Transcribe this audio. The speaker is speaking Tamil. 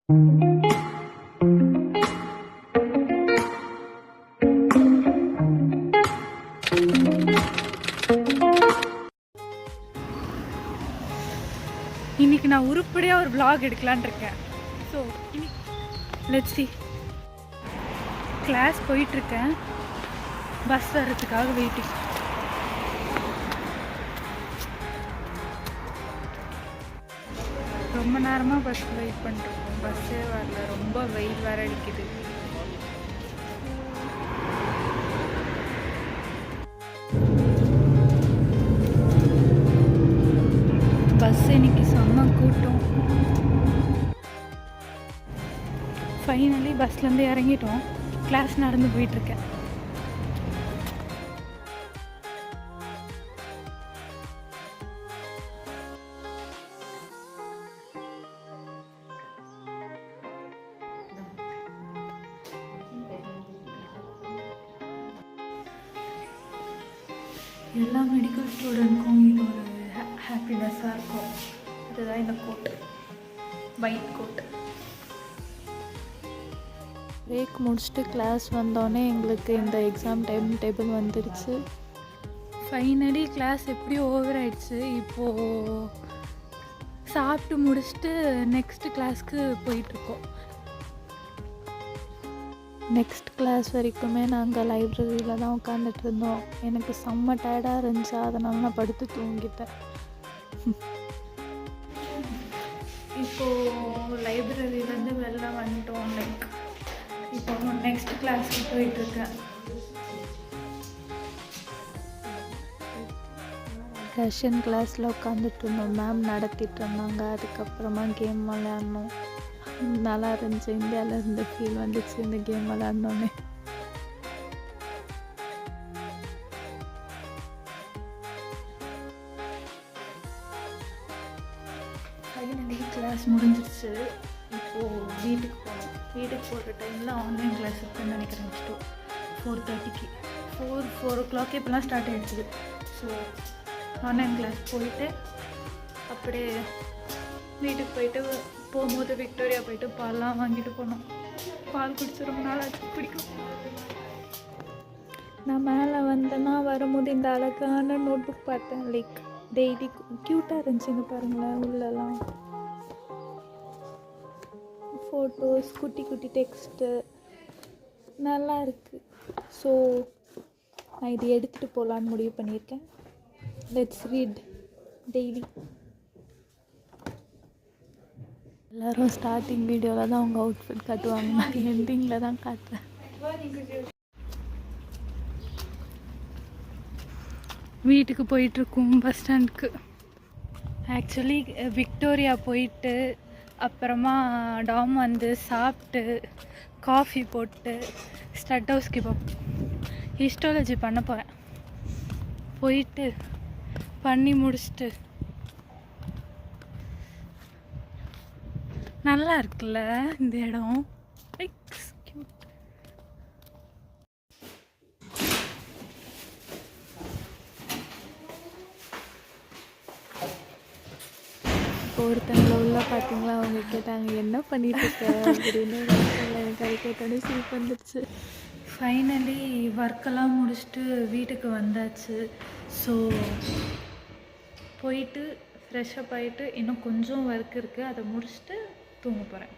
இன்னைக்கு நான் உருப்படியாக ஒரு vlog எடுக்கலான் இருக்கேன். So let's see. கிளாஸ் போயிட்டுருக்கேன், பஸ் வர்றதுக்காக வெயிட்டிங். ரொம்ப நேரமாக பஸ் வெயிட் பண்ணிட்டுருக்கோம், பஸ்ஸே வரல, ரொம்ப வெயில் வேற அடிக்குது. பஸ் இன்னைக்கு செம்ம கூட்டம். ஃபைனலி பஸ்லேருந்து இறங்கிட்டோம், கிளாஸ் நடந்து போயிட்டுருக்கேன். எல்லா மெடிக்கல் ஸ்டூடெண்ட்க்கும் இது ஒரு ஹாப்பினஸ்ஸாக இருக்கும். அதுதான் இந்த கோட், ஒயிட் கோட். பிரேக் முடிச்சுட்டு கிளாஸ் வந்தோடனே எங்களுக்கு இந்த எக்ஸாம் டைம் டேபிள் வந்துடுச்சு. ஃபைனலி கிளாஸ் எப்படியோ ஓவர் ஆயிடுச்சு. இப்போது சாப்பிட்டு முடிச்சுட்டு நெக்ஸ்ட்டு கிளாஸ்க்கு போயிட்டுருக்கோம். நெக்ஸ்ட் கிளாஸ் வரைக்குமே நாங்கள் லைப்ரரியில் தான் உட்காந்துட்டு இருந்தோம். எனக்கு செம்ம டயர்டாக இருந்துச்சு, அதனால நான் படுத்து தூங்கிட்டேன். இப்போது லைப்ரரியிலேருந்து வெளில வந்துட்டோம். இப்போ நெக்ஸ்ட் கிளாஸ்க்கு போயிட்டுருக்கேன். ரஷ்யன் கிளாஸில் உட்காந்துட்டு இருந்தோம், மேம் நடத்திட்டு இருந்தாங்க. அதுக்கப்புறமா கேம் விளையாடணும், நல்லா இருந்துச்சு. இந்தியாவில் இருந்த ஃபீல் வந்துச்சு இந்த கேம் விளையாடனோன்னே. ஃபைனலி கிளாஸ் முடிஞ்சிருச்சு. இப்போது வீட்டுக்கு போகணும். வீட்டுக்கு போகிற டைமில் ஆன்லைன் கிளாஸ் இருக்குன்னு நினைக்கிறேன். 4:30க்கு 4 o'clock இப்போலாம் ஸ்டார்ட் ஆகிடுச்சு. ஸோ ஆன்லைன் கிளாஸ் போயிட்டு அப்படியே வீட்டுக்கு போயிட்டு போகும்போது விக்டோரியா போயிட்டு பால்லாம் வாங்கிட்டு போனோம். பால் குடிச்சு ரொம்ப நாள் ஆச்சு, பிடிக்கும். நான் மேலே வந்தேன்னா வரும்போது இந்த அழகான நோட் புக் பார்த்தேன். டெய்லி க்யூட்டாக இருந்துச்சுங்க, பாருங்களேன். உள்ளெல்லாம் ஃபோட்டோஸ், குட்டி குட்டி டெக்ஸ்ட்டு நல்லா இருக்குது. ஸோ நான் இது எடுத்துகிட்டு போகலான்னு முடிவு பண்ணியிருக்கேன். Let's read daily. எல்லோரும் ஸ்டார்டிங் வீடியோவில் தான் அவங்க அவுட்ஃபிட் காட்டுவாங்க, நான் எண்டிங்கில் தான் காட்டுறேன். வீட்டுக்கு போயிட்டுருக்கோம், பஸ் ஸ்டாண்டுக்கு. ஆக்சுவலி விக்டோரியா போயிட்டு அப்புறமா டாம் வந்து சாப்பிட்டு காஃபி போட்டு ஸ்டட் ஹவுஸ்க்கு இப்போ ஹிஸ்டாலஜி பண்ண போகிறேன். போயிட்டு பண்ணி முடிச்சுட்டு நல்லா இருக்குல்ல இந்த இடம். ஒருத்தங்களை உள்ள பார்த்தீங்களா, அவங்க கேட்டாங்க என்ன பண்ணிட்டு இருக்க அப்படின்னு. எனக்கு அது கேட்டோடனே சிரிப்பு வந்துடுச்சு. ஃபைனலி ஒர்க்கெல்லாம் முடிச்சுட்டு வீட்டுக்கு வந்தாச்சு. ஸோ போயிட்டு ஃப்ரெஷ்அப் ஆகிட்டு இன்னும் கொஞ்சம் ஒர்க் இருக்குது, அதை முடிச்சுட்டு தூங்க போகிறேன்.